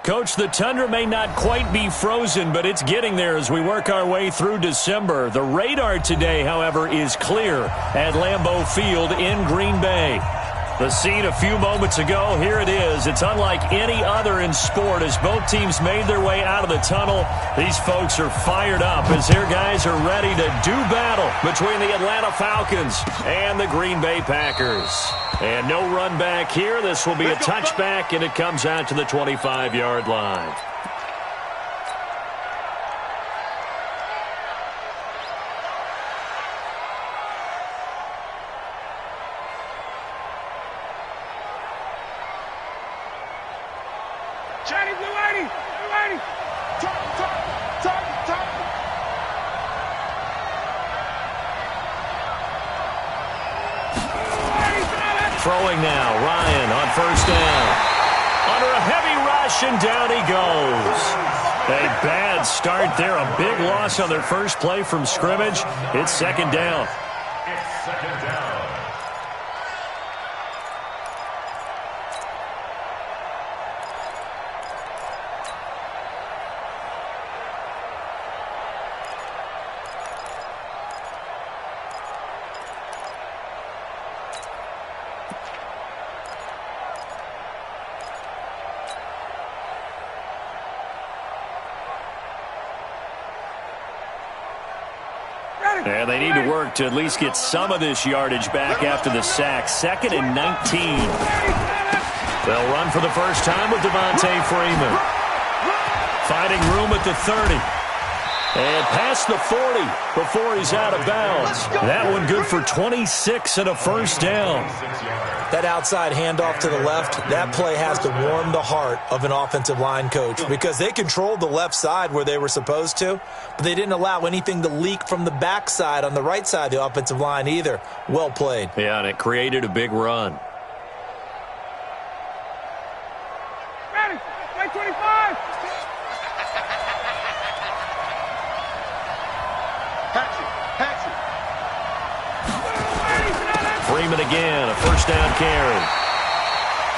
Coach, the tundra may not quite be frozen, but it's getting there as we work our way through December. The radar today, however, is clear at Lambeau Field in Green Bay. The scene a few moments ago, here it is. It's unlike any other in sport as both teams made their way out of the tunnel. These folks are fired up as their guys are ready to do battle between the Atlanta Falcons and the Green Bay Packers. And no run back here. This will be a touchback, and it comes out to the 25-yard line. Throwing now, Ryan on first down. Under a heavy rush, and down he goes. A bad start there, a big loss on their first play from scrimmage. It's second down. It's second down. And they need to work to at least get some of this yardage back after the sack. 2nd and 19. They'll run for the first time with Devontae Freeman. Finding room at the 30. And past the 40 before he's out of bounds. That one good for 26 and a first down. That outside handoff to the left, that play has to warm the heart of an offensive line coach because they controlled the left side where they were supposed to, but they didn't allow anything to leak from the backside on the right side of the offensive line either. Well played. Yeah, and it created a big run. Ready, 25. Freeman again, a first down carry.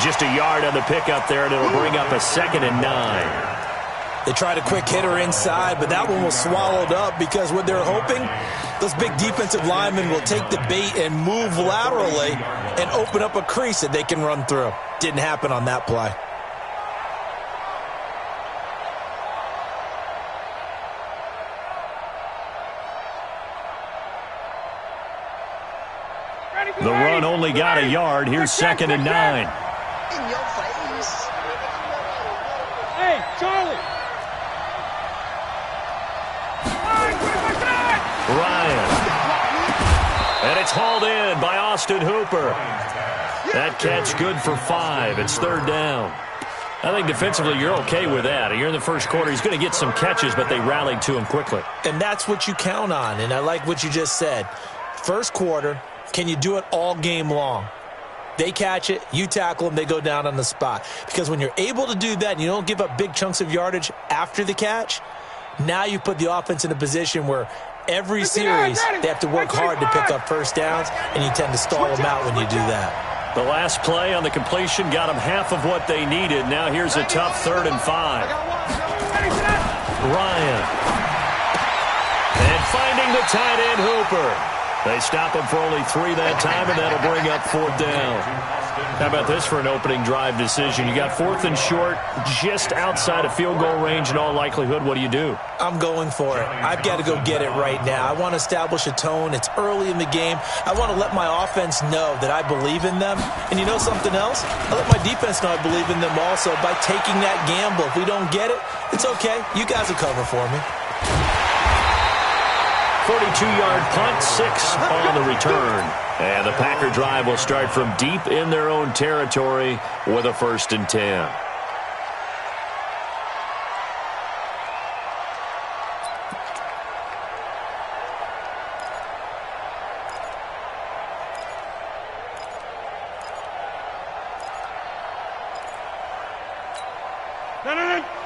Just a yard on the pickup there, and it'll bring up a 2nd and 9. They tried a quick hitter inside, but that one was swallowed up because what they're hoping, those big defensive linemen will take the bait and move laterally and open up a crease that they can run through. Didn't happen on that play. The run only got a yard. Here's 2nd and 9. In your face. Hey, Charlie. Ryan. And it's hauled in by Austin Hooper. That catch good for 5. It's 3rd down. I think defensively you're okay with that. You're in the first quarter. He's going to get some catches, but they rallied to him quickly. And that's what you count on, and I like what you just said. First quarter, can you do it all game long? They catch it, you tackle them, they go down on the spot. Because when you're able to do that and you don't give up big chunks of yardage after the catch, now you put the offense in a position where every series they have to work hard to pick up first downs, and you tend to stall them out when you do that. The last play on the completion got them half of what they needed. Now here's a tough 3rd and 5. Ryan. And finding the tight end, Hooper. They stop him for only 3 that time, and that'll bring up 4th down. How about this for an opening drive decision? You got 4th and short, just outside of field goal range in all likelihood. What do you do? I'm going for it. I've got to go get it right now. I want to establish a tone. It's early in the game. I want to let my offense know that I believe in them. And you know something else? I let my defense know I believe in them also by taking that gamble. If we don't get it, it's okay. You guys will cover for me. 42-yard punt, 6 on the return. And the Packer drive will start from deep in their own territory with a 1st and 10.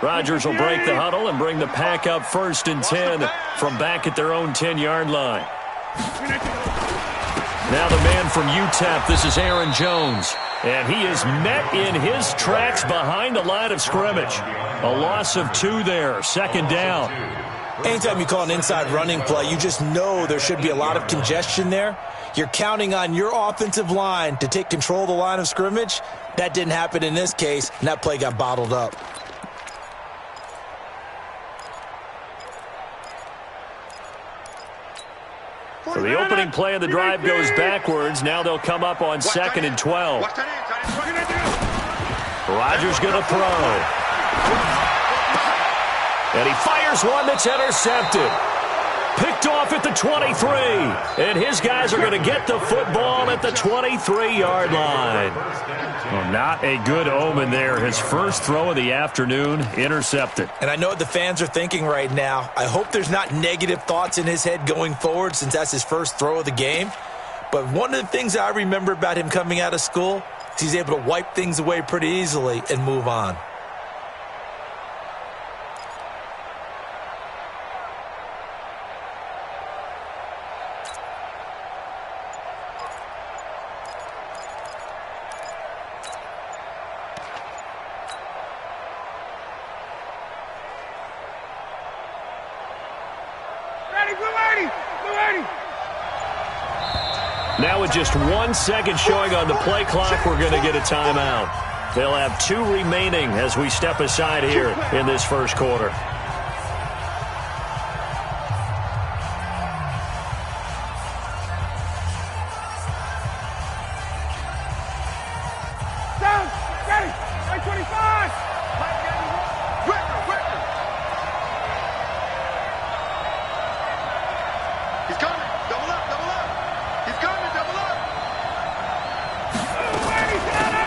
Rodgers will break the huddle and bring the Pack up 1st and 10 from back at their own 10-yard line. Now the man from UTEP, this is Aaron Jones. And he is met in his tracks behind the line of scrimmage. A loss of 2 there, 2nd down. Anytime you call an inside running play, you just know there should be a lot of congestion there. You're counting on your offensive line to take control of the line of scrimmage. That didn't happen in this case, and that play got bottled up. So the opening play of the drive goes backwards. Now they'll come up on 2nd and 12. Rodgers going to throw. And he fires one that's intercepted. Picked off at the 23. And his guys are going to get the football at the 23-yard line. Well, not a good omen there. His first throw of the afternoon, intercepted. And I know what the fans are thinking right now. I hope there's not negative thoughts in his head going forward since that's his first throw of the game. But one of the things I remember about him coming out of school is he's able to wipe things away pretty easily and move on. Now with just 1 second showing on the play clock, we're going to get a timeout. They'll have 2 remaining as we step aside here in this first quarter. Down, ready, right 25. He's coming. Double up, double up. He's coming, double up.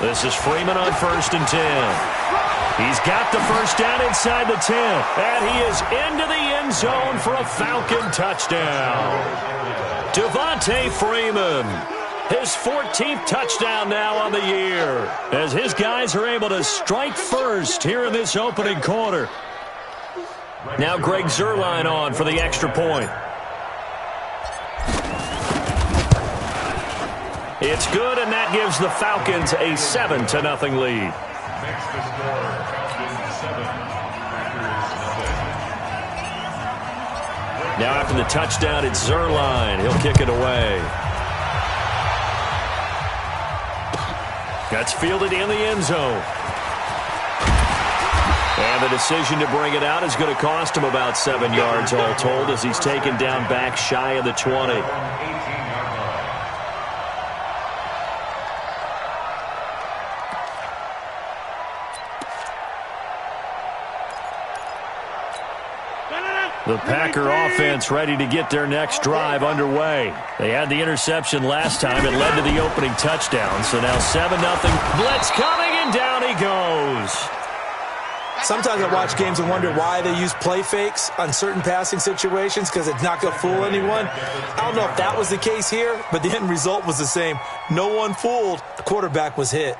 This is Freeman on 1st and 10. He's got the first down inside the 10. And he is into the end zone for a Falcon touchdown. Devontae Freeman. His 14th touchdown now on the year. As his guys are able to strike first here in this opening quarter. Now Greg Zuerlein on for the extra point. It's good, and that gives the Falcons a 7-0 lead. Now after the touchdown, it's Zuerlein. He'll kick it away. That's fielded in the end zone. And the decision to bring it out is going to cost him about 7 yards all told as he's taken down back shy of the 20. The Packer offense ready to get their next drive underway. They had the interception last time. It led to the opening touchdown. So now 7-0. Blitz coming, and down he goes. Sometimes I watch games and wonder why they use play fakes on certain passing situations because it's not going to fool anyone. I don't know if that was the case here, but the end result was the same. No one fooled. The quarterback was hit.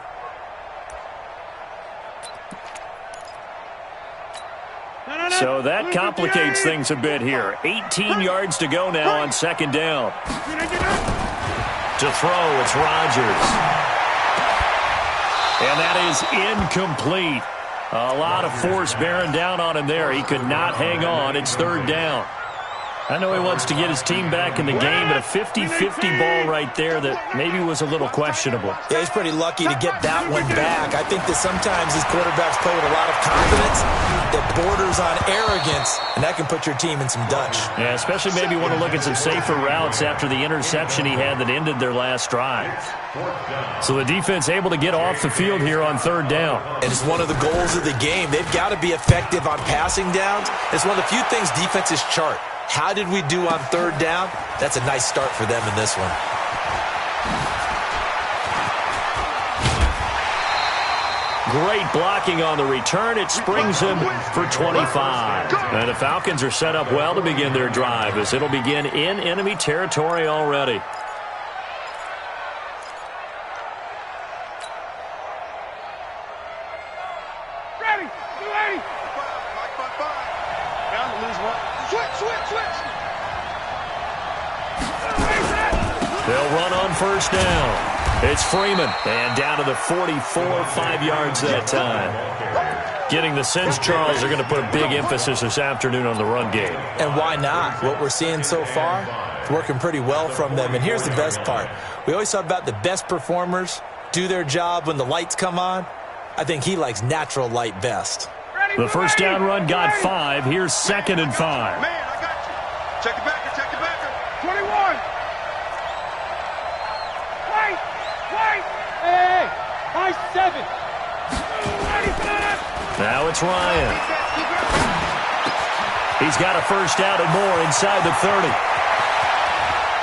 So that complicates things a bit here. 18 yards to go now on 2nd down. To throw, it's Rodgers. And that is incomplete. A lot of force bearing down on him there. He could not hang on. It's 3rd down. I know he wants to get his team back in the game, but a 50-50 ball right there that maybe was a little questionable. Yeah, he's pretty lucky to get that one back. I think that sometimes these quarterbacks play with a lot of confidence that borders on arrogance, and that can put your team in some Dutch. Yeah, especially maybe want to look at some safer routes after the interception he had that ended their last drive. So the defense able to get off the field here on 3rd down. And it's one of the goals of the game. They've got to be effective on passing downs. It's one of the few things defenses chart. How did we do on 3rd down? That's a nice start for them in this one. Great blocking on the return. It springs him for 25. And the Falcons are set up well to begin their drive as it'll begin in enemy territory already. Ready, 280. Down to lose one. Switch. They'll run on 1st down. It's Freeman, and down to the 44, 5 yards that time. Getting the sense, Charles, are going to put a big emphasis this afternoon on the run game. And why not? What we're seeing so far, it's working pretty well from them. And here's the best part. We always talk about the best performers do their job when the lights come on. I think he likes natural light best. The first down run got 5. Here's 2nd and 5. Man, I got you. Check it back, check it back. 21. Wait. Hey. High 7. Now it's Ryan. He's got a first down and more inside the 30.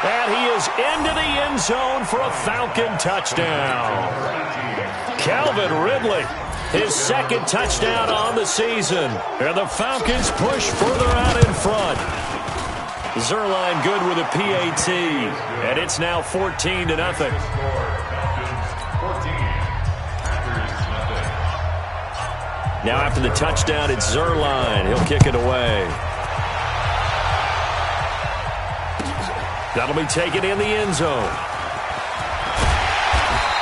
And he is into the end zone for a Falcon touchdown. Calvin Ridley, his 2nd touchdown on the season. And the Falcons push further out in front. Zerline good with a PAT. And it's now 14-0. Now after the touchdown, it's Zerline. He'll kick it away. That'll be taken in the end zone.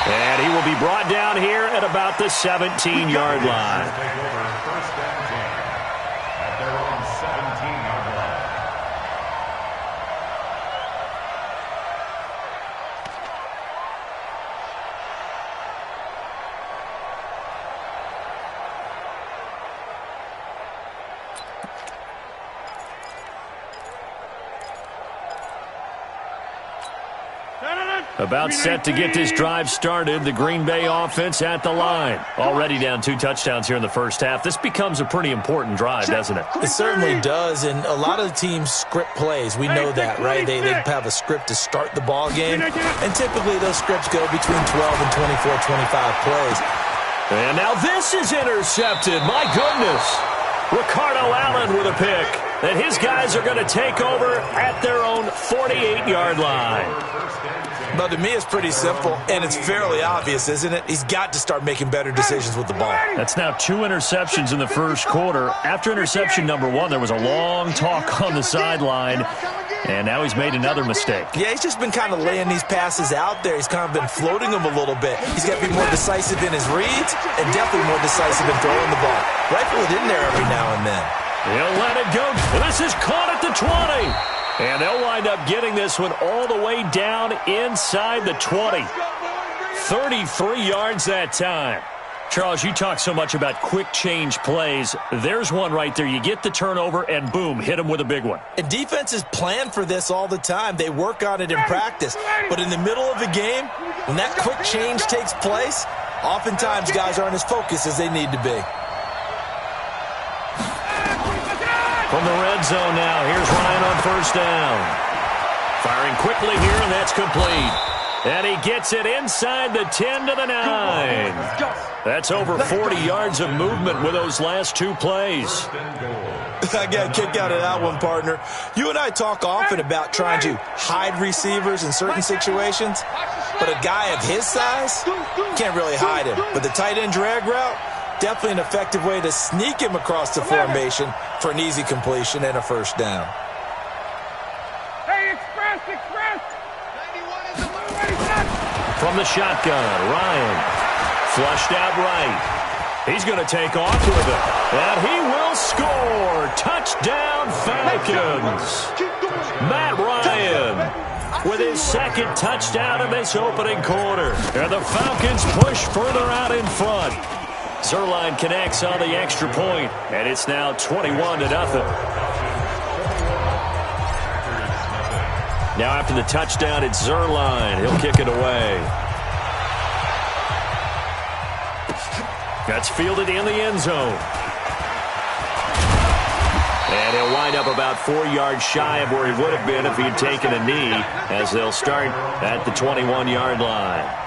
And he will be brought down here at about the 17-yard line. About set to get this drive started. The Green Bay offense at the line. Already down 2 touchdowns here in the first half. This becomes a pretty important drive, doesn't it? It certainly does, and a lot of the teams script plays. We know that, right? They have a script to start the ball game, and typically those scripts go between 12 and 24, 25 plays. And now this is intercepted. My goodness. Ricardo Allen with a pick. And his guys are going to take over at their own 48-yard line. But to me, it's pretty simple, and it's fairly obvious, isn't it? He's got to start making better decisions with the ball. That's now 2 interceptions in the first quarter. After interception number 1, there was a long talk on the sideline, and now he's made another mistake. Yeah, he's just been kind of laying these passes out there. He's kind of been floating them a little bit. He's got to be more decisive in his reads and definitely more decisive in throwing the ball. Rifle it in there every now and then. He'll let it go. This is caught at the 20. And they'll wind up getting this one all the way down inside the 20. 33 yards that time. Charles, you talk so much about quick change plays. There's one right there. You get the turnover, and boom, hit him with a big one. And defenses plan for this all the time. They work on it in practice. But in the middle of the game, when that quick change takes place, oftentimes guys aren't as focused as they need to be. From the red zone now, here's Ryan on first down. Firing quickly here, and that's complete. And he gets it inside the 10 to the 9. That's over 40 yards of movement with those last 2 plays. I got a kick out of that one, partner. You and I talk often about trying to hide receivers in certain situations, but a guy of his size can't really hide him. But the tight end drag route, definitely an effective way to sneak him across the formation for an easy completion and a first down. Hey, express. From the shotgun, Ryan flushed out right. He's going to take off with it. And he will score. Touchdown, Falcons. Matt Ryan with his 2nd touchdown in this opening quarter. And the Falcons push further out in front. Zerline connects on the extra point, and it's now 21-0. Now after the touchdown, it's Zerline. He'll kick it away. That's fielded in the end zone. And he'll wind up about 4 yards shy of where he would have been if he had taken a knee, as they'll start at the 21-yard line.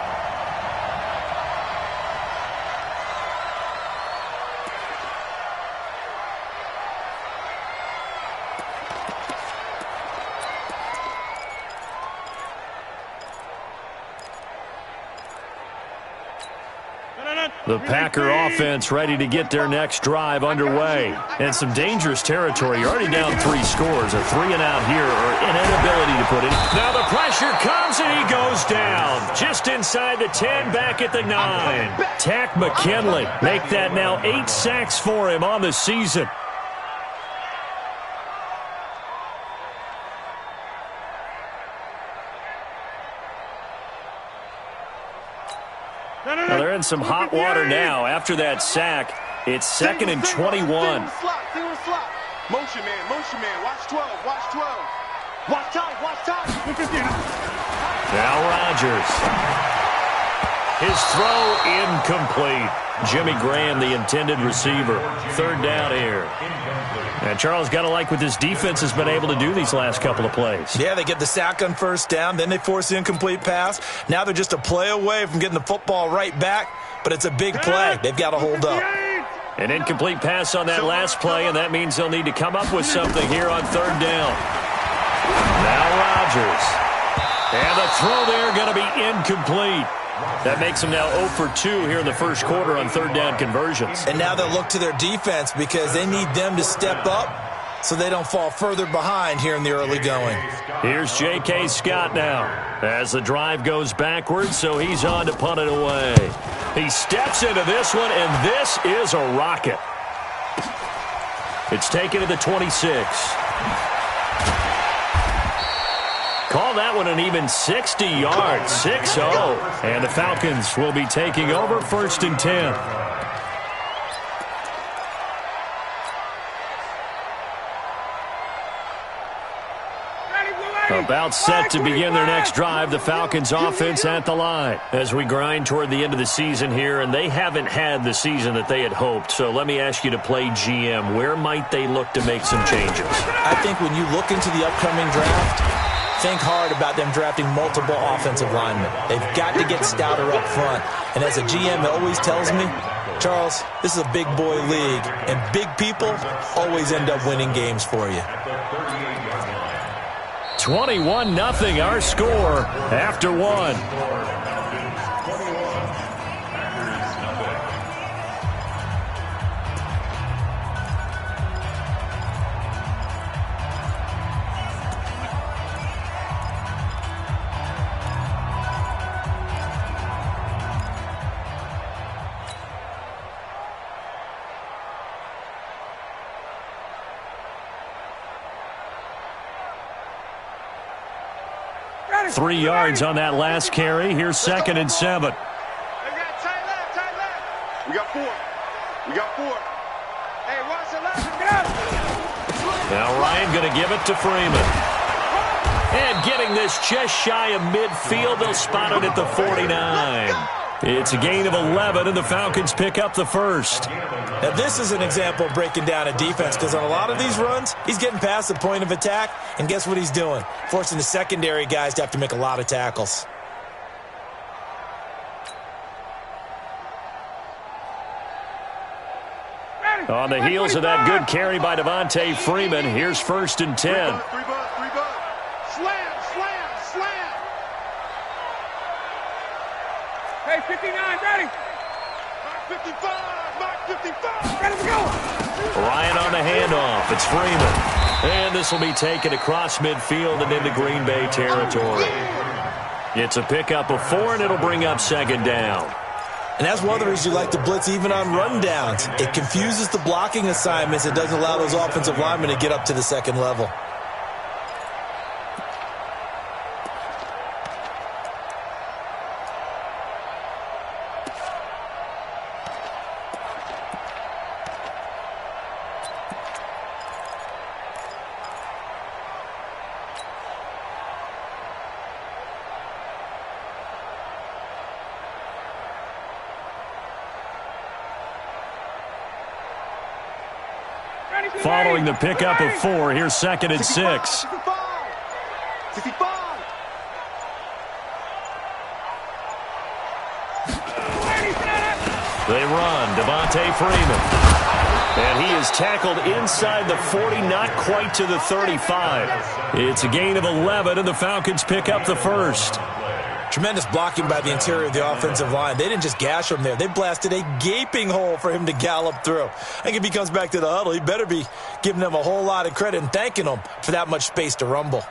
The Packer offense ready to get their next drive underway. And some dangerous territory. You're already down 3 scores. A 3-and-out here or an inability to put it. Now the pressure comes and he goes down. Just inside the 10, back at the 9. Tack McKinley. Make that now 8 sacks for him on the season. Well, they're in some hot water now. After that sack, it's 2nd and 21. Motion man. Watch 12, watch 12. Watch time. Now Rodgers. His throw incomplete. Jimmy Graham, the intended receiver. 3rd down here. And Charles, got to like what this defense has been able to do these last couple of plays. Yeah, they get the sack on 1st down, then they force the incomplete pass. Now they're just a play away from getting the football right back, but it's a big play. They've got to hold up. An incomplete pass on that last play, and that means they'll need to come up with something here on 3rd down. Now Rodgers. And the throw there going to be incomplete. That makes them now 0 for 2 here in the first quarter on 3rd down conversions. And now they'll look to their defense because they need them to step up so they don't fall further behind here in the early going. Here's J.K. Scott now as the drive goes backwards, so he's on to punt it away. He steps into this one, and this is a rocket. It's taken to the 26. Call that one an even 60 yards, 6-0. And the Falcons will be taking over 1st and 10. About set to begin their next drive, the Falcons offense at the line as we grind toward the end of the season here, and they haven't had the season that they had hoped. So let me ask you to play GM. Where might they look to make some changes? I think when you look into the upcoming draft, think hard about them drafting multiple offensive linemen. They've got to get stouter up front. And as a GM, it always tells me, Charles, this is a big boy league, and big people always end up winning games for you. 21-0 our score after 1. Three yards on that last carry. Here's 2nd and 7. Tight left. We got 4. Hey, watch the left. Get out. Now Ryan going to give it to Freeman. And getting this just shy of midfield. They'll spot it at the 49. It's a gain of 11, and the Falcons pick up the first. Now, this is an example of breaking down a defense because on a lot of these runs, he's getting past the point of attack, and guess what he's doing? Forcing the secondary guys to have to make a lot of tackles. On the heels of that good carry by Devontae Freeman, here's 1st and 10. 3 bud. Slam. Hey, 59, ready. Mark 55. Ready to go. Ryan on the handoff. It's Freeman. And this will be taken across midfield and into Green Bay territory. It's a pickup of 4, and it'll bring up 2nd down. And that's one of the reasons you like to blitz even on rundowns. It confuses the blocking assignments. It doesn't allow those offensive linemen to get up to the 2nd level. Following the pickup of 4, here's 2nd and 6. 65. They run. Devontae Freeman. And he is tackled inside the 40, not quite to the 35. It's a gain of 11, and the Falcons pick up the first. Tremendous blocking by the interior of the offensive line. They didn't just gash him there. They blasted a gaping hole for him to gallop through. I think if he comes back to the huddle, he better be giving them a whole lot of credit and thanking them for that much space to rumble.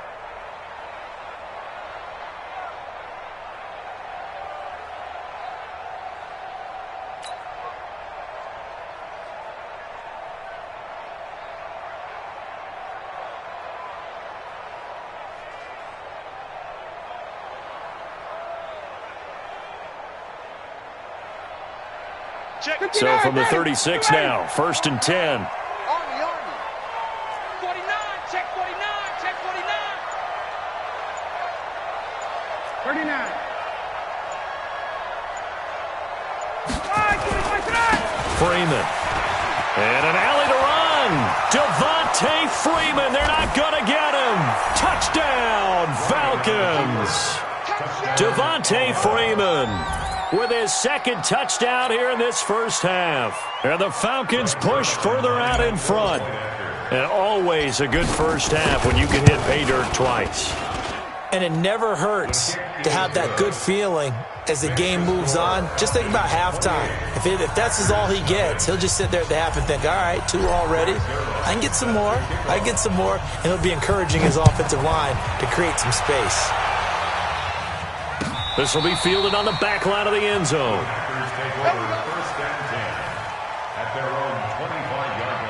So from the 36 now, 1st and 10. Army. 49, check 49, check 49. 39. Freeman. And an alley to run. Devontae Freeman. They're not going to get him. Touchdown, Falcons. Devontae Freeman with his 2nd touchdown here in this first half. And the Falcons push further out in front. And always a good first half when you can hit pay dirt twice. And it never hurts to have that good feeling as the game moves on. Just think about halftime. If that's all he gets, he'll just sit there at the half and think, all right, 2 already. I can get some more. And he'll be encouraging his offensive line to create some space. This will be fielded on the back line of the end zone. First and 10 at their own 25-yard line.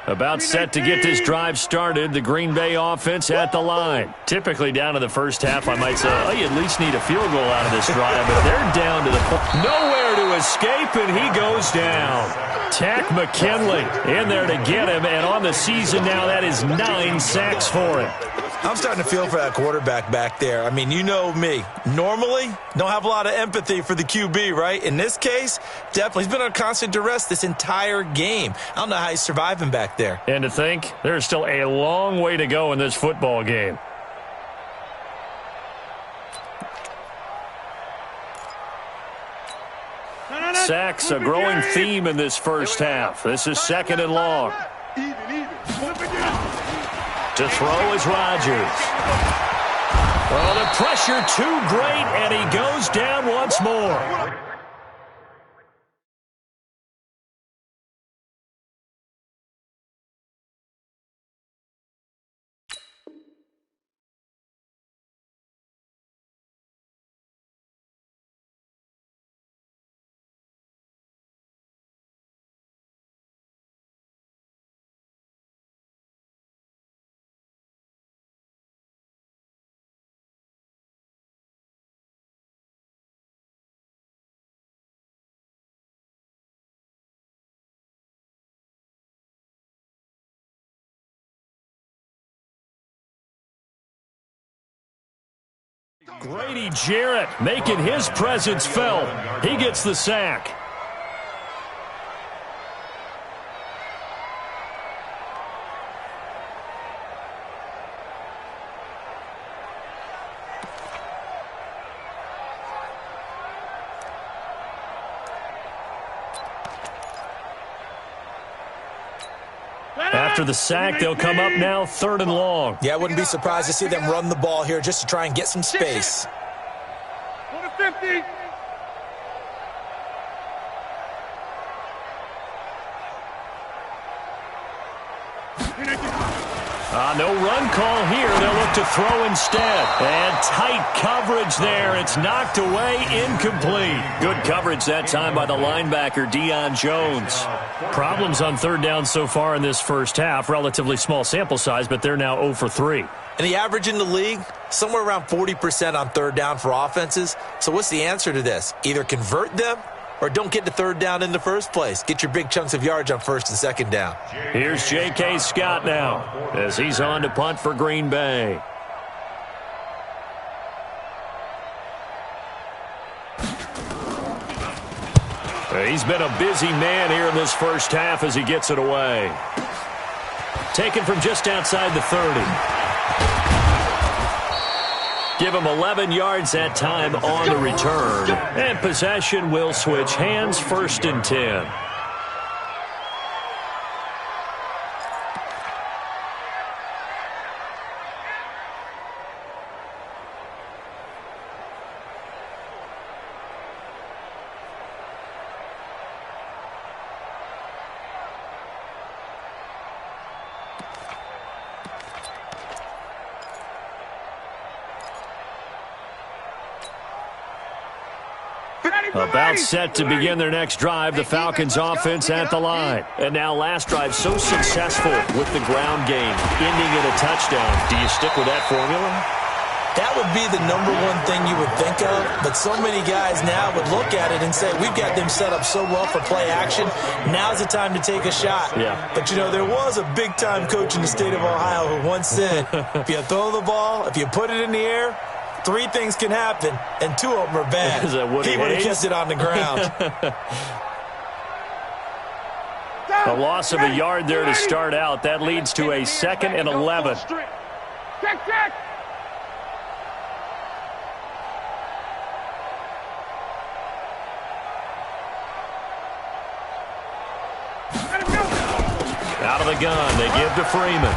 About set to get this drive started, the Green Bay offense at the line. Typically down to the first half, I might say, oh, you at least need a field goal out of this drive, but they're down to the point. Nowhere to escape, and he goes down. Tack McKinley in there to get him, and on the season now, that is 9 sacks for him. I'm starting to feel for that quarterback back there. I mean, you know me. Normally, don't have a lot of empathy for the QB, right? In this case, definitely. He's been on constant duress this entire game. I don't know how he's surviving back there. And to think, there's still a long way to go in this football game. Sacks, a growing theme in this first half. This is 2nd and long. To throw is Rodgers. Well, the pressure too great, and he goes down once more. Grady Jarrett making his presence felt. He gets the sack. After the sack, they'll come up now 3rd and long. Yeah, I wouldn't be surprised to see them run the ball here just to try and get some space. 50. No run call here. They'll look to throw instead. And tight coverage there. It's knocked away, incomplete. Good coverage that time by the linebacker, Deion Jones. Problems on 3rd down so far in this first half. Relatively small sample size, but they're now 0 for 3. And the average in the league, somewhere around 40% on 3rd down for offenses. So what's the answer to this? Either convert them or don't get to 3rd down in the first place. Get your big chunks of yards on 1st and 2nd down. Here's J.K. Scott now as he's on to punt for Green Bay. He's been a busy man here in this first half as he gets it away. Taken from just outside the 30. Give him 11 yards that time on the return. And possession will switch hands, 1st and 10. About set to begin their next drive, the Falcons offense at the line. And now last drive so successful with the ground game, ending in a touchdown. Do you stick with that formula? That would be the number one thing you would think of, but so many guys now would look at it and say, we've got them set up so well for play action, now's the time to take a shot. Yeah. But, you know, there was a big-time coach in the state of Ohio who once said, if you throw the ball, if you put it in the air, 3 things can happen, and 2 of them are bad. Is that Woody he would have Hayes? kept it on the ground. A loss of a yard there to start out. That leads to a 2nd and 11. Check. Out of the gun, they give to Freeman.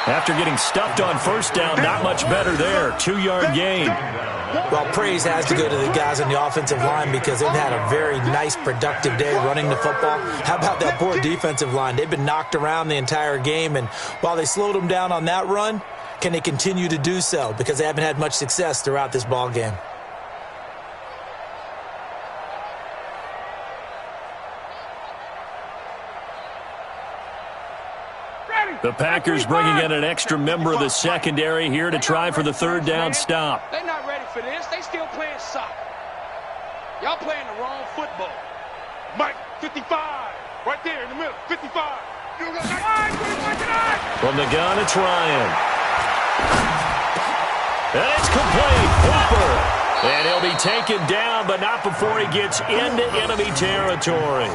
After getting stuffed on first down, not much better there. 2-yard gain. Well, praise has to go to the guys on the offensive line because they've had a very nice, productive day running the football. How about that poor defensive line? They've been knocked around the entire game, and while they slowed them down on that run, can they continue to do so? Because they haven't had much success throughout this ball game. The Packers bringing in an extra member of the secondary here to try for the 3rd down stop. They're not ready for this. They still playing soccer. Y'all playing the wrong football. Mike, 55. Right there in the middle. 55. From the gun, it's Ryan. And it's complete. Hooper. And he'll be taken down, but not before he gets into enemy territory.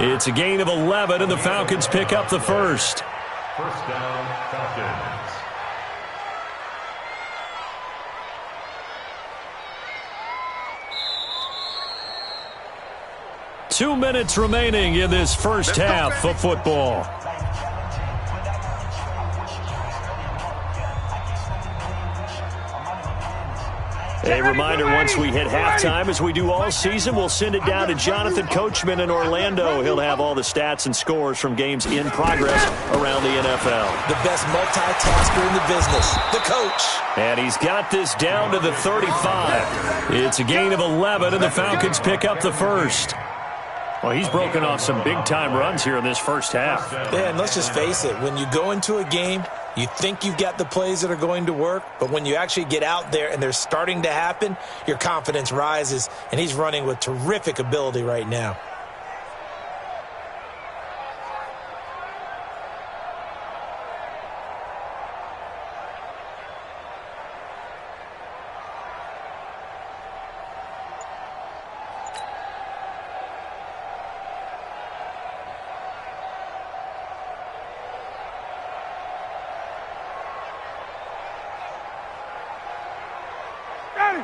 It's a gain of 11, and the Falcons pick up the first. First down, Falcons. Two minutes remaining in this first half of football. A reminder, once we hit halftime, as we do all season, we'll send it down to Jonathan Coachman in Orlando. He'll have all the stats and scores from games in progress around the NFL. The best multitasker in the business, the coach. And he's got this down to the 35. It's a gain of 11, and the Falcons pick up the first. Well, he's broken off some big-time runs here in this first half. Yeah, and let's just face it. When you go into a game, you think you've got the plays that are going to work, but when you actually get out there and they're starting to happen, your confidence rises, and he's running with terrific ability right now.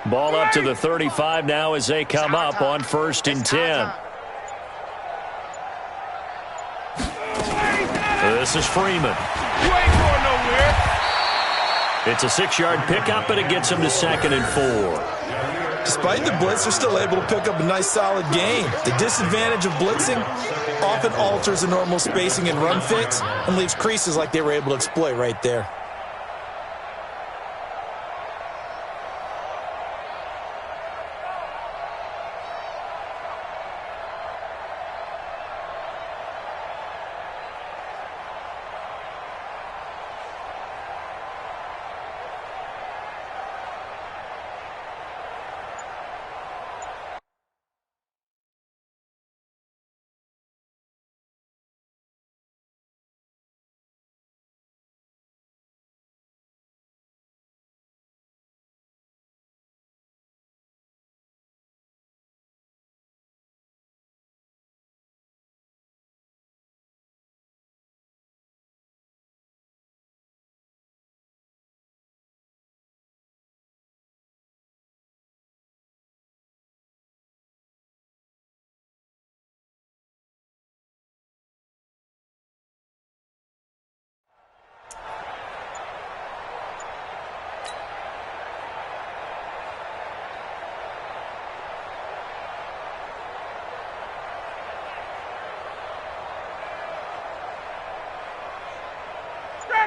Ball up to the 35 now as they come up on 1st and 10. This is Freeman. You ain't going nowhere. It's a 6-yard pickup, but it gets him to 2nd and 4. Despite the blitz, they're still able to pick up a nice, solid gain. The disadvantage of blitzing often alters the normal spacing and run fits and leaves creases like they were able to exploit right there.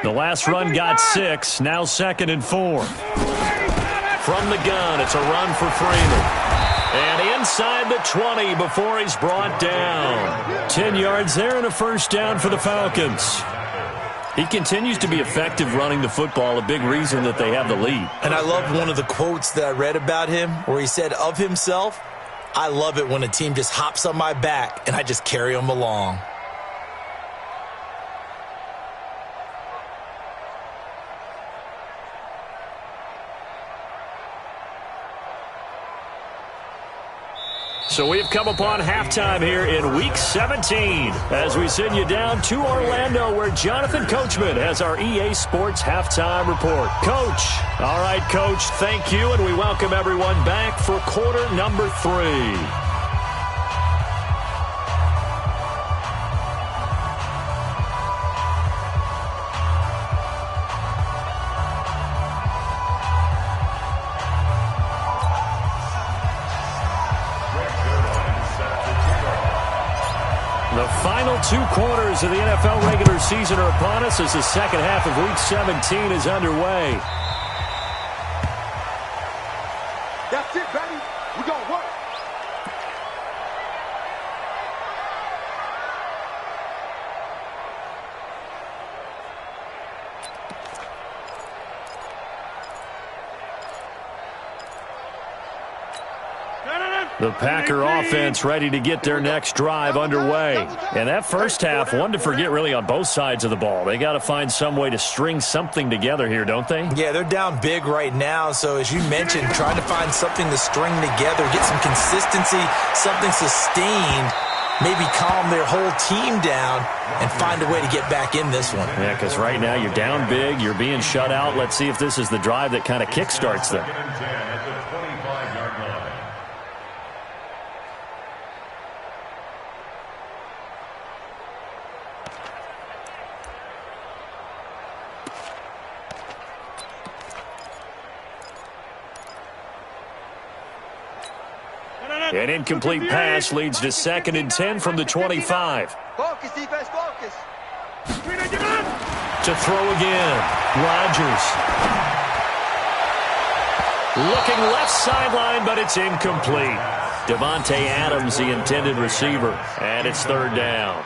The last run got 6, now 2nd and 4. From the gun, it's a run for Freeman. And inside the 20 before he's brought down. 10 yards there and a first down for the Falcons. He continues to be effective running the football, a big reason that they have the lead. And I love one of the quotes that I read about him where he said of himself, "I love it when a team just hops on my back and I just carry them along." So we have come upon halftime here in Week 17 as we send you down to Orlando where Jonathan Coachman has our EA Sports Halftime Report. Coach. All right, Coach, thank you, and we welcome everyone back for quarter number 3. The final 2 quarters of the NFL regular season are upon us as the second half of Week 17 is underway. That's it, baby. We're going to work. The Packer offense ready to get their next drive underway. And that first half, one to forget really on both sides of the ball. They got to find some way to string something together here, don't they? Yeah, they're down big right now. So as you mentioned, trying to find something to string together, get some consistency, something sustained, maybe calm their whole team down and find a way to get back in this one. Yeah, because right now you're down big, you're being shut out. Let's see if this is the drive that kind of kickstarts them. An incomplete pass leads to 2nd and 10 from the 25. Focus, defense, focus. To throw again. Rodgers. Looking left sideline, but it's incomplete. Devontae Adams, the intended receiver. And it's 3rd down.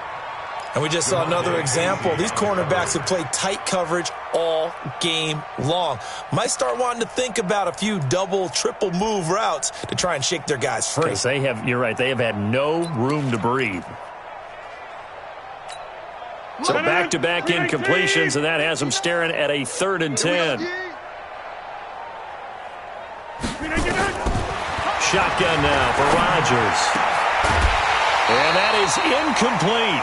And we just saw another example. These cornerbacks have played tight coverage all game long. Might start wanting to think about a few double, triple move routes to try and shake their guys free. Because they have, you're right, they have had no room to breathe. So back-to-back incompletions, and that has them staring at a 3rd and 10. Shotgun now for Rodgers. And that is incomplete.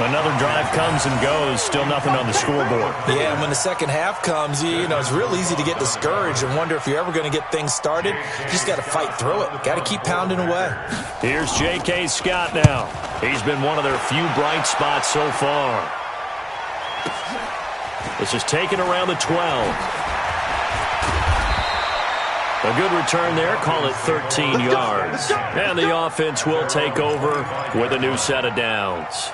Another drive comes and goes, still nothing on the scoreboard. Yeah, and when the second half comes, you know, it's real easy to get discouraged and wonder if you're ever going to get things started. You just got to fight through it. Got to keep pounding away. Here's J.K. Scott now. He's been one of their few bright spots so far. This is taken around the 12. A good return there, call it 13 yards. And the offense will take over with a new set of downs.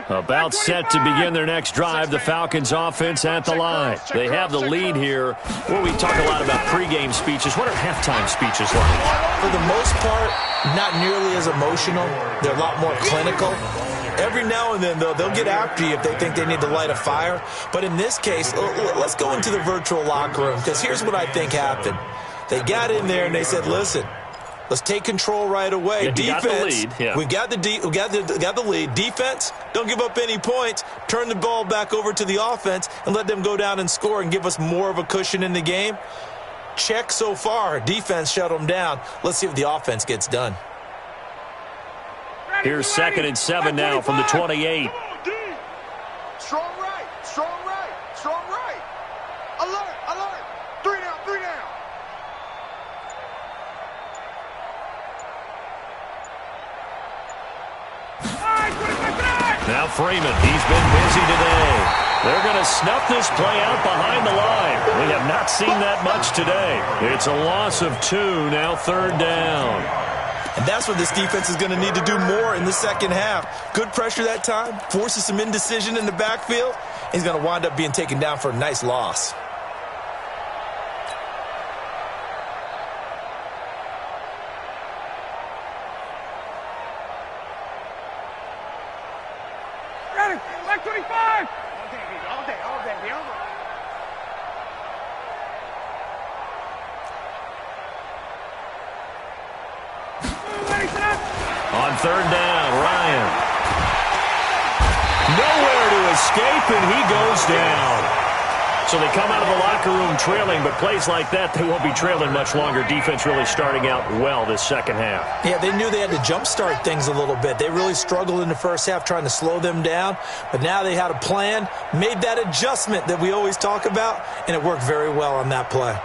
About set to begin their next drive, the Falcons offense at the line. They have the lead here. Well, we talk a lot about pregame speeches. What are halftime speeches like? For the most part, not nearly as emotional. They're a lot more clinical. Every now and then, though, they'll get after you if they think they need to light a fire. But in this case, let's go into the virtual locker room, because here's what I think happened. They got in there and they said, listen, let's take control right away. Yeah, Defense, we got the lead. Defense, don't give up any points. Turn the ball back over to the offense and let them go down and score and give us more of a cushion in the game. Check so far. Defense shut them down. Let's see if the offense gets done. Here's 2nd and 7 now from the 28. Strong right, strong right, strong right. Alert, alert. 3 down, 3 down. Now Freeman, he's been busy today. They're going to snuff this play out behind the line. We have not seen that much today. It's a loss of 2, now 3rd down. And that's what this defense is going to need to do more in the second half. Good pressure that time, forces some indecision in the backfield. He's going to wind up being taken down for a nice loss. Ready, like 25. All day. On third down, Ryan. Nowhere to escape, and he goes down. So they come out of the locker room trailing, but plays like that, they won't be trailing much longer. Defense really starting out well this second half. Yeah, they knew they had to jumpstart things a little bit. They really struggled in the first half trying to slow them down, but now they had a plan, made that adjustment that we always talk about, and it worked very well on that play.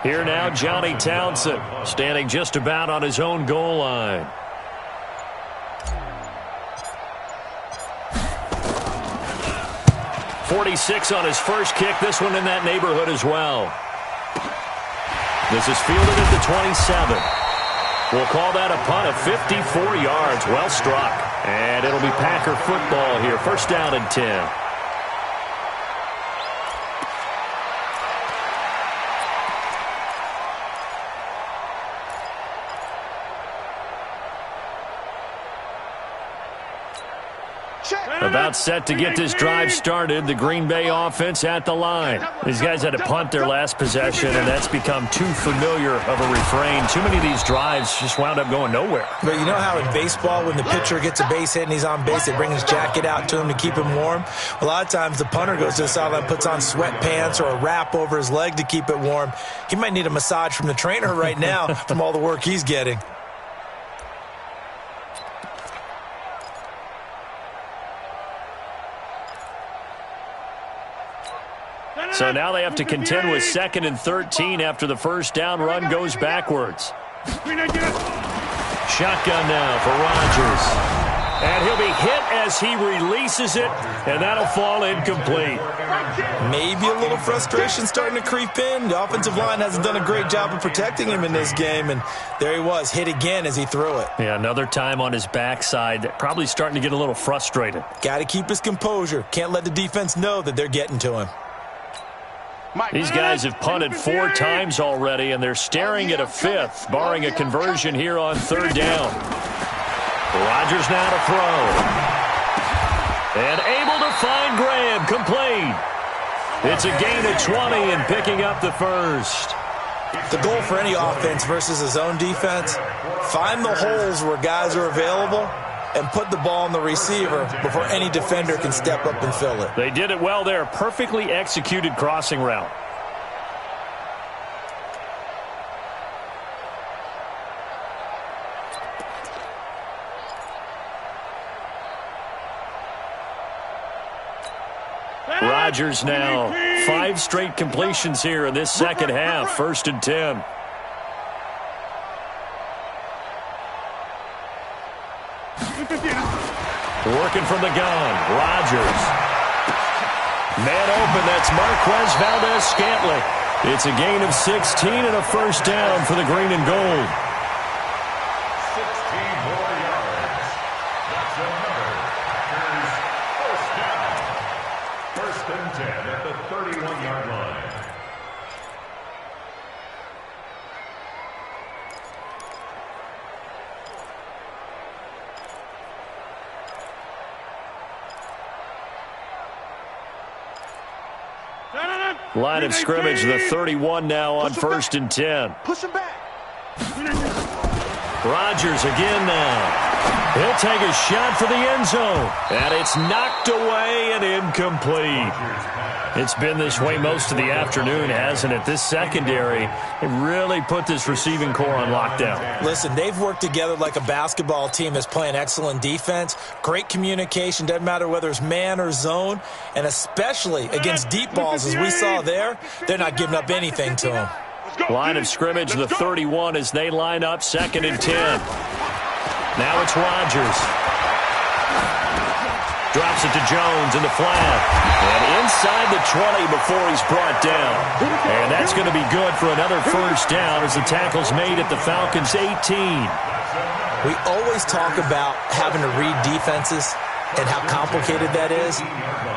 Here now, Johnny Townsend, standing just about on his own goal line. .46 on his first kick. This one in that neighborhood as well. This is fielded at the 27. We'll call that a punt of 54 yards. Well struck. And it'll be Packer football here. First down and 10. About set to get this drive started. The Green Bay offense at the line. These guys had to punt their last possession, and that's become too familiar of a refrain. Too many of these drives just wound up going nowhere. But you know how in baseball, when the pitcher gets a base hit and he's on base, they bring his jacket out to him to keep him warm? A lot of times the punter goes to the sideline, puts on sweatpants or a wrap over his leg to keep it warm. He might need a massage from the trainer right now from all the work he's getting. So now they have to contend with 2nd and 13 after the first down run goes backwards. Shotgun now for Rodgers. And he'll be hit as he releases it, and that'll fall incomplete. Maybe a little frustration starting to creep in. The offensive line hasn't done a great job of protecting him in this game, and there he was, hit again as he threw it. Yeah, another time on his backside, probably starting to get a little frustrated. Got to keep his composure. Can't let the defense know that they're getting to him. These guys have punted 4 times already, and they're staring at a 5th, barring a conversion here on third down. Rodgers now to throw. And able to find Graham, complete. It's a gain of 20 and picking up the first. The goal for any offense versus his own defense, find the holes where guys are available and put the ball on the receiver before any defender can step up and fill it. They did it well there. Perfectly executed crossing route. Rodgers now. 5 straight completions here in this second half. 1st and 10. Working from the gun, Rodgers. Man open, that's Marquez Valdez-Scantling. It's a gain of 16 and a first down for the green and gold. 16 more yards. That's another Packers first down. 1st and 10 at the 31-yard line. Line of scrimmage, the 31 now on 1st and 10. Push him back. Rodgers again now. He'll take a shot for the end zone. And it's knocked away and incomplete. It's been this way most of the afternoon, hasn't it? This secondary, it really put this receiving core on lockdown. Listen, they've worked together like a basketball team that's playing excellent defense. Great communication, doesn't matter whether it's man or zone. And especially against deep balls, as we saw there, they're not giving up anything to them. Line of scrimmage, the 31 as they line up 2nd and 10. Now it's Rodgers. Drops it to Jones in the flat. And inside the 20 before he's brought down. And that's going to be good for another first down as the tackle's made at the Falcons' 18. We always talk about having to read defenses and how complicated that is.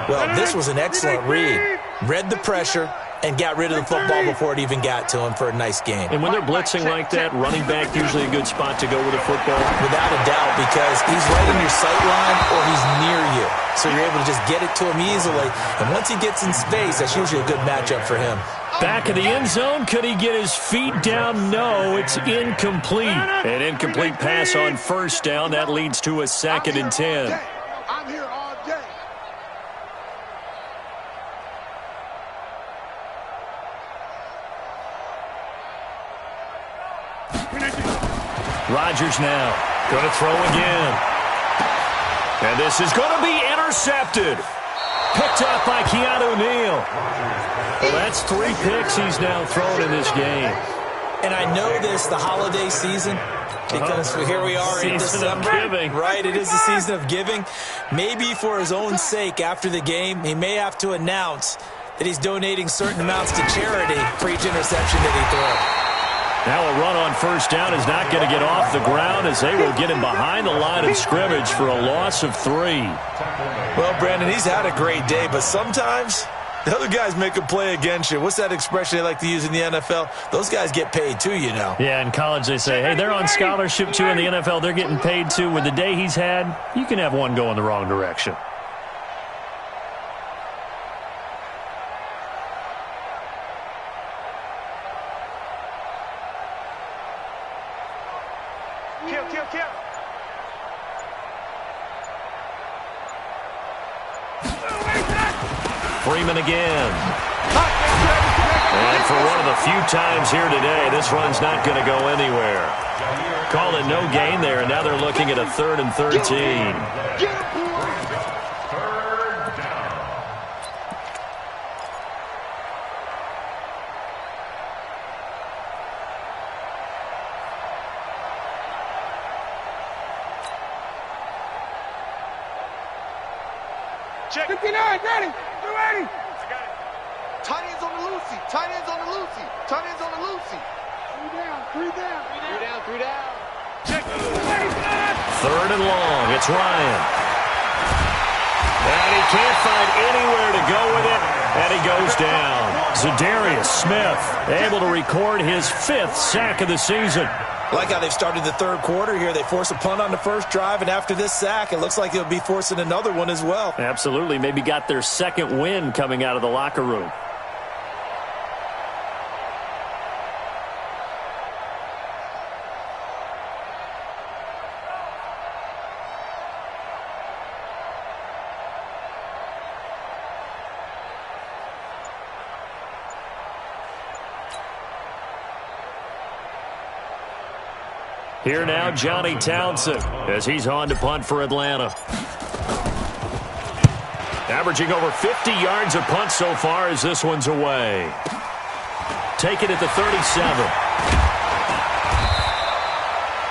Well, this was an excellent read. Read the pressure and got rid of the football before it even got to him for a nice game. And when they're blitzing like that, running back usually a good spot to go with a football? Without a doubt, because he's right in your sight line or he's near you. So you're able to just get it to him easily. And once he gets in space, that's usually a good matchup for him. Back of the end zone. Could he get his feet down? No, it's incomplete. An incomplete pass on first down. That leads to a 2nd and 10. I'm here all day. Rodgers now going to throw again. And this is going to be intercepted. Picked up by Keanu Neal. Well, that's 3 picks he's now thrown in this game. And I know this, the holiday season, because here we are in December. Right, it is the season of giving. Maybe for his own sake after the game, he may have to announce that he's donating certain amounts to charity for each interception that he throws. Now a run on first down is not going to get off the ground as they will get him behind the line of scrimmage for a loss of 3. Well, Brandon, he's had a great day, but sometimes the other guys make a play against you. What's that expression they like to use in the NFL? Those guys get paid too, you know. Yeah, in college they say, hey, they're on scholarship too. In the NFL, they're getting paid too. With the day he's had, you can have one go in the wrong direction. Kill. Freeman again. And for one of the few times here today, this run's not going to go anywhere. Call it no gain there, and now they're looking at a 3rd and 13. Check. 59, ready. You ready? I got it. Tight ends on the loosey. Tight ends on the loosey. Tight ends on the loosey. 3 down. Check. 3rd and long. It's Ryan. And he can't find anywhere to go with it. And he goes down. Zadarius Smith able to record his 5th sack of the season. I like how they've started the 3rd quarter here. They force a punt on the first drive, and after this sack, it looks like they'll be forcing another one as well. Absolutely. Maybe got their 2nd win coming out of the locker room. Here now, Johnny Townsend, as he's on to punt for Atlanta. Averaging over 50 yards a punt so far as this one's away. Take it at the 37.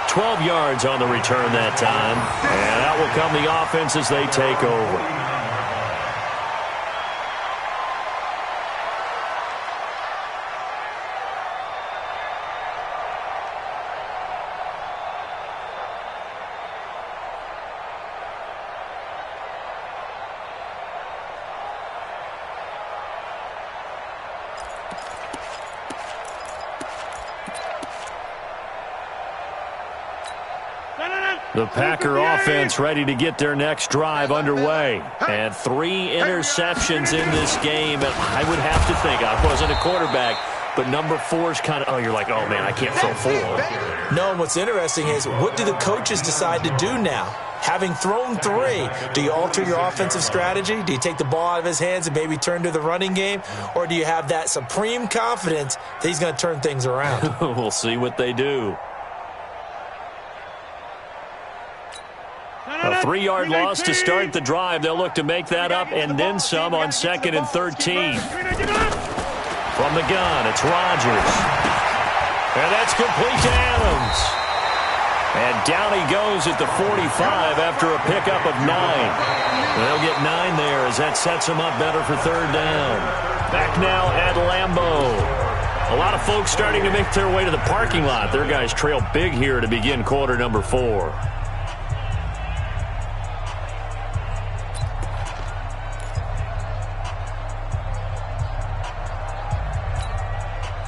12 yards on the return that time. And out will come the offense as they take over. The Packer offense ready to get their next drive underway. And 3 interceptions in this game. And I would have to think, I wasn't a quarterback, but number 4 is kind of, oh, you're like, oh, man, I can't throw 4. No, and what's interesting is, what do the coaches decide to do now? Having thrown 3, do you alter your offensive strategy? Do you take the ball out of his hands and maybe turn to the running game? Or do you have that supreme confidence that he's going to turn things around? We'll see what they do. A 3-yard loss to start the drive. They'll look to make that up and then some on 2nd and 13. From the gun, it's Rodgers. And that's complete to Adams. And down he goes at the 45 after a pickup of 9. They'll get 9 there as that sets them up better for third down. Back now at Lambeau. A lot of folks starting to make their way to the parking lot. Their guys trail big here to begin quarter number 4.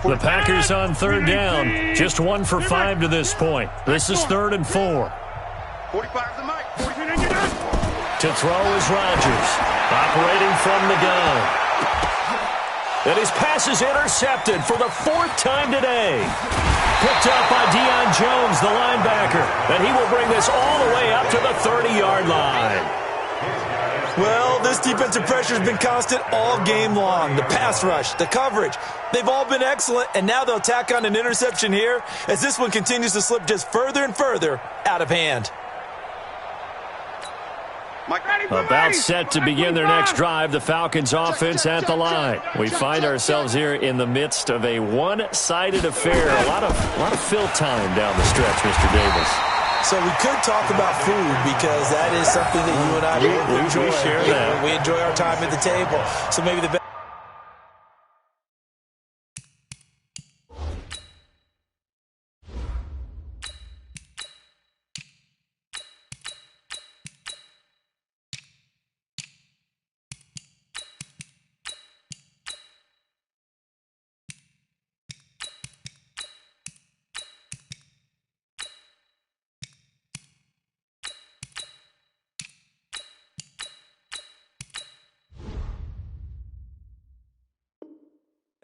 The Packers on third down. Just 1 for 5 to this point. This is 3rd and 4. 45 the mic. To throw is Rodgers. Operating from the gun. And his pass is intercepted for the 4th time today. Picked up by Deion Jones, the linebacker. And he will bring this all the way up to the 30-yard line. Well, this defensive pressure has been constant all game long. The pass rush, the coverage, they've all been excellent, and now they'll tack on an interception here as this one continues to slip just further and further out of hand. About set to begin their next drive, the Falcons offense at the line. We find ourselves here in the midst of a one-sided affair. A lot of fill time down the stretch, Mr. Davis. So we could talk about food because that is something that you and I both enjoy. We share that. We enjoy our time at the table. So maybe the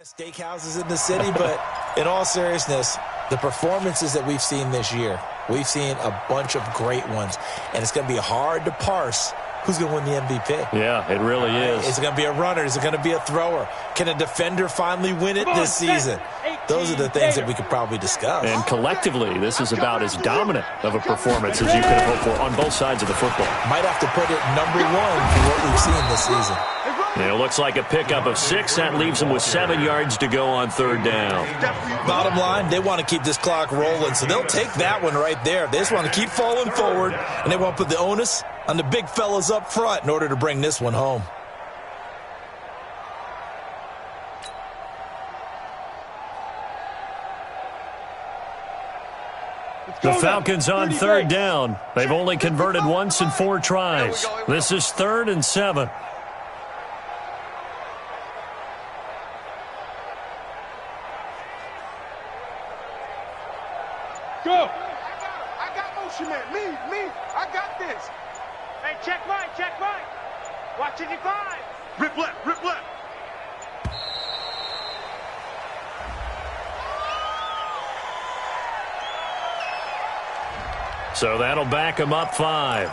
steakhouses in the city, but in all seriousness, the performances that we've seen this year, we've seen a bunch of great ones, and it's going to be hard to parse who's going to win the MVP. Yeah, it really is. Is it going to be a runner? Is it going to be a thrower? Can a defender finally win it this season? Those are the things that we could probably discuss. And collectively, this is about as dominant of a performance as you could have hoped for on both sides of the football. Might have to put it number 1 for what we've seen this season. And it looks like a pickup of 6. That leaves them with 7 yards to go on third down. Bottom line, they want to keep this clock rolling, so they'll take that one right there. They just want to keep falling forward, and they want to put the onus on the big fellas up front in order to bring this one home. The Falcons on third down. They've only converted once in 4 tries. This is 3rd and 7. Go. I got motion, man. Me. I got this. Hey, check right. Watch it, 5. Rip left. So that'll back him up 5.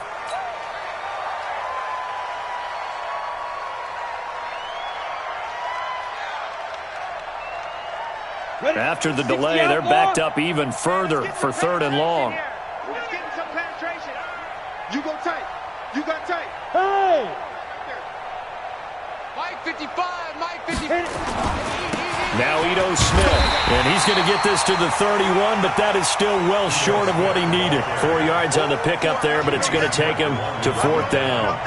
After the delay, they're backed up even further for 3rd and long. Let's get some penetration. You go tight. You got tight. Hey! Mike 55. Mike 55. Now Ito Smith, and he's going to get this to the 31, but that is still well short of what he needed. 4 yards on the pickup there, but it's going to take him to 4th down.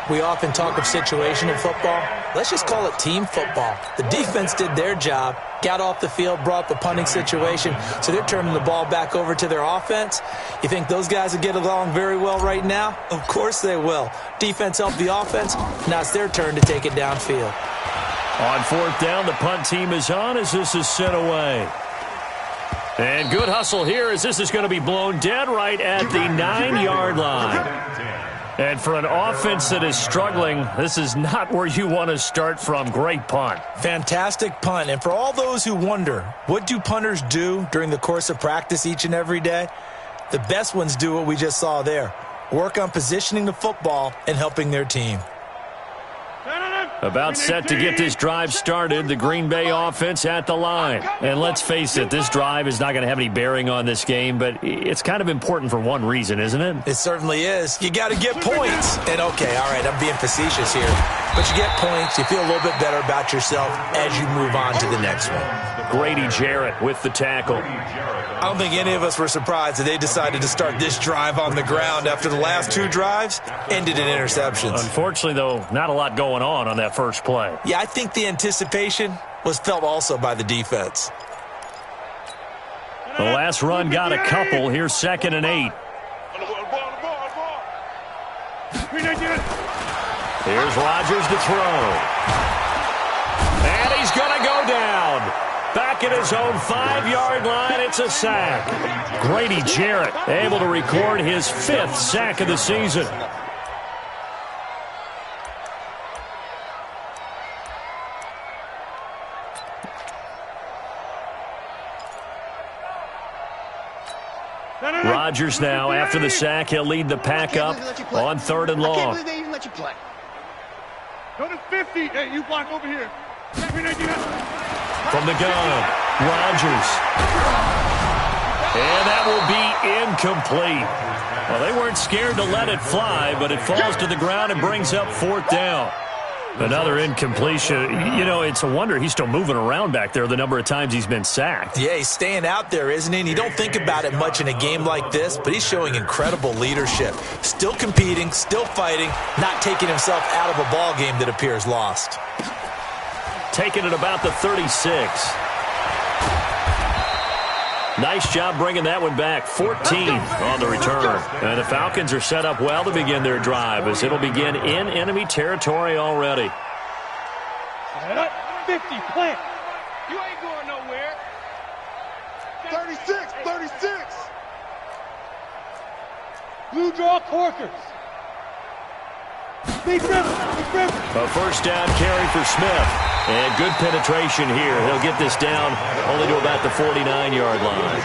We often talk of situational football. Let's just call it team football. The defense did their job, got off the field, brought the punting situation, so they're turning the ball back over to their offense. You think those guys will get along very well right now? Of course they will. Defense helped the offense. Now it's their turn to take it downfield. On 4th down, the punt team is on as this is sent away. And good hustle here as this is going to be blown dead right at the 9-yard line. And for an offense that is struggling, this is not where you want to start from. Great punt. Fantastic punt. And for all those who wonder, what do punters do during the course of practice each and every day? The best ones do what we just saw there. Work on positioning the football and helping their team. About set to get this drive started, the Green Bay offense at the line. And let's face it, this drive is not going to have any bearing on this game, but it's kind of important for one reason, isn't it? It certainly is. You got to get points. And okay, all right, I'm being facetious here. but you get points. You feel a little bit better about yourself as you move on to the next one. Grady Jarrett with the tackle. I don't think any of us were surprised that they decided to start this drive on the ground after the last two drives ended in interceptions. Unfortunately, though, not a lot going on that first play. Yeah, I think the anticipation was felt also by the defense. The last run got a couple. Here's 2nd and 8. Here's Rodgers to throw. And he's going to go down. Back at his own 5-yard line, it's a sack. Grady Jarrett able to record his 5th sack of the season. Rodgers now, after the sack, he'll lead the pack up on 3rd and long. I can't believe they even let you play. Go to 50. Hey, you block over here. From the gun, Rodgers. And that will be incomplete. Well, they weren't scared to let it fly, but it falls to the ground and brings up 4th down. Another incompletion. You know, it's a wonder he's still moving around back there the number of times he's been sacked. Yeah, he's staying out there, isn't he? And you don't think about it much in a game like this, but he's showing incredible leadership. Still competing, still fighting, not taking himself out of a ball game that appears lost. Taking it about the 36. Nice job bringing that one back. 14 on the return. And the Falcons are set up well to begin their drive as it'll begin in enemy territory already. 50, plant. You ain't going nowhere. 36, 36. Blue draw Corkers. Big river, big river. A first down carry for Smith. And good penetration here. He'll get this down only to about the 49-yard line.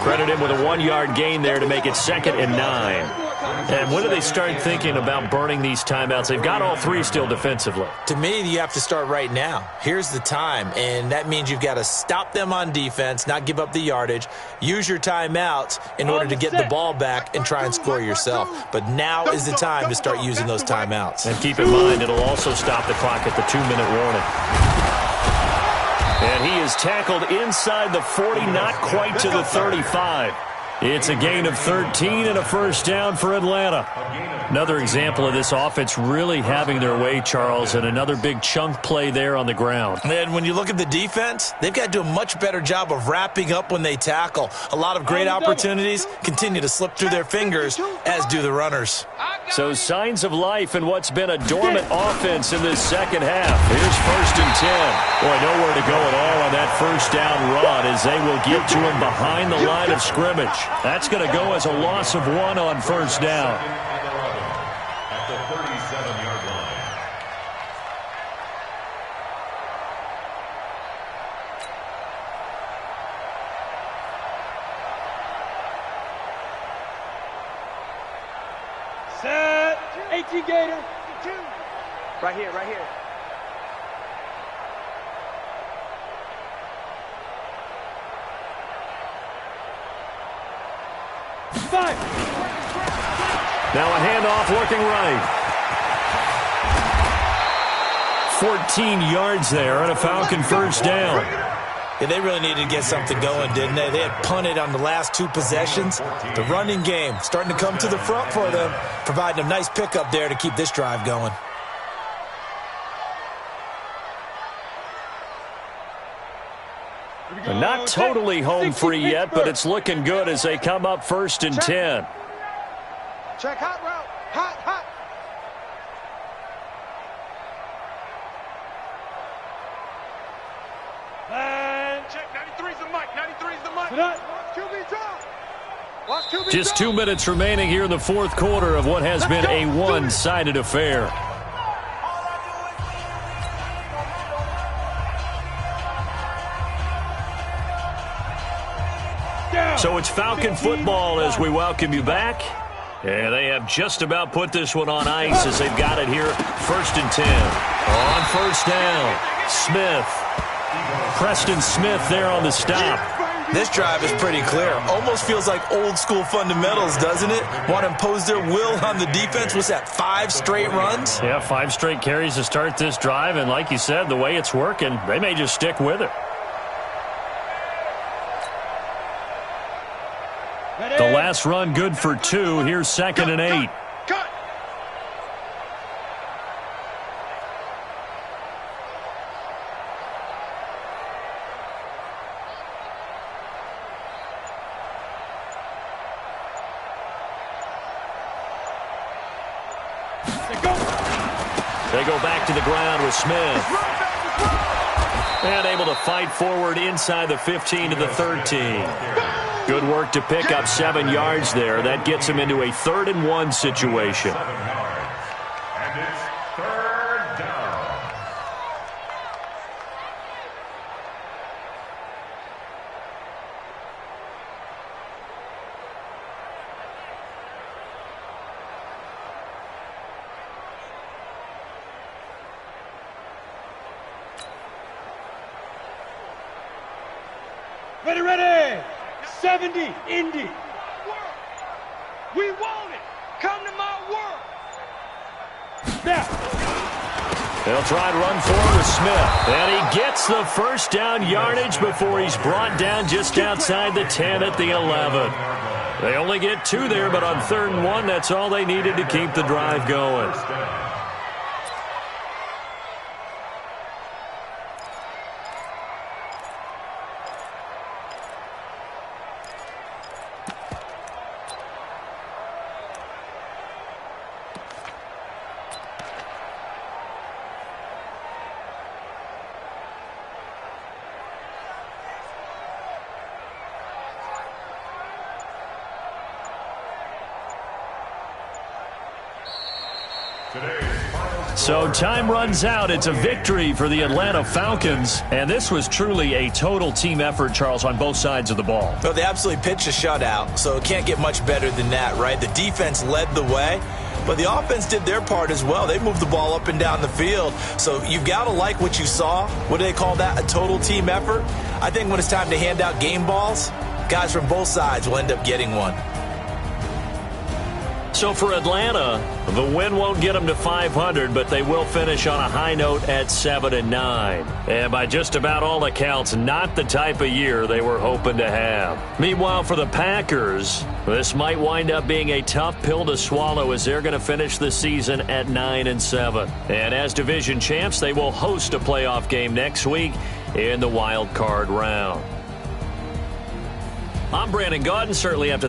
Credit him with a 1-yard gain there to make it 2nd and 9. And when do they start thinking about burning these timeouts? They've got all 3 still defensively. To me, you have to start right now. Here's the time, and that means you've got to stop them on defense, not give up the yardage, use your timeouts in order to get the ball back and try and score yourself. But now is the time to start using those timeouts. And keep in mind, it'll also stop the clock at the 2-minute warning. And he is tackled inside the 40, not quite to the 35. It's a gain of 13 and a first down for Atlanta. Another example of this offense really having their way, Charles, and another big chunk play there on the ground. And when you look at the defense, they've got to do a much better job of wrapping up when they tackle. A lot of great opportunities continue to slip through their fingers, as do the runners. So signs of life in what's been a dormant offense in this second half. Here's 1st and 10. Boy, nowhere to go at all on that first down run as they will get to him behind the line of scrimmage. That's going to go as a loss of 1 on first down. At the 37-yard line. Set. 18 Gator. Right here, right here. Five. Now a handoff looking right. 14 yards there and a Falcon first down. Yeah, they really needed to get something going, didn't they? They had punted on the last 2 possessions. The running game starting to come to the front for them, providing a nice pickup there to keep this drive going. Not totally home free yet, but it's looking good as they come up 1st and 10. Check hot route. Hot, hot. And Check 93's the mic. 93's the mic. Watch QB drop. Watch QB Just drop. 2 minutes remaining here in the 4th quarter of what has been a one-sided affair. So it's Falcon football as we welcome you back. And they have just about put this one on ice as they've got it here 1st and 10. On first down, Smith. Preston Smith there on the stop. This drive is pretty clear. Almost feels like old school fundamentals, doesn't it? Want to impose their will on the defense. What's that, 5 straight runs? Yeah, 5 straight carries to start this drive. And like you said, the way it's working, they may just stick with it. The last run good for 2. Here's 2nd and 8. Cut. They go back to the ground with Smith. And able to fight forward inside the 15 to the 13. Good work to pick up 7 yards there. That gets him into a 3rd and 1 situation. 7 yards. And it's 3rd down. Ready, ready. 70, Indy. We want it. Come to my world. Now. They'll try and run forward with Smith. And he gets the first down yardage before he's brought down just outside the 10 at the 11. They only get 2 there, but on 3rd and 1, that's all they needed to keep the drive going. So time runs out. It's a victory for the Atlanta Falcons. And this was truly a total team effort, Charles, on both sides of the ball. Well, they absolutely pitched a shutout, so it can't get much better than that, right? The defense led the way, but the offense did their part as well. They moved the ball up and down the field. So you've got to like what you saw. What do they call that? A total team effort? I think when it's time to hand out game balls, guys from both sides will end up getting one. So for Atlanta, the win won't get them to 500, but they will finish on a high note at 7-9. And by just about all accounts, not the type of year they were hoping to have. Meanwhile, for the Packers, this might wind up being a tough pill to swallow as they're going to finish the season at 9-7. And as division champs, they will host a playoff game next week in the wild card round. I'm Brandon Gaudin, certainly after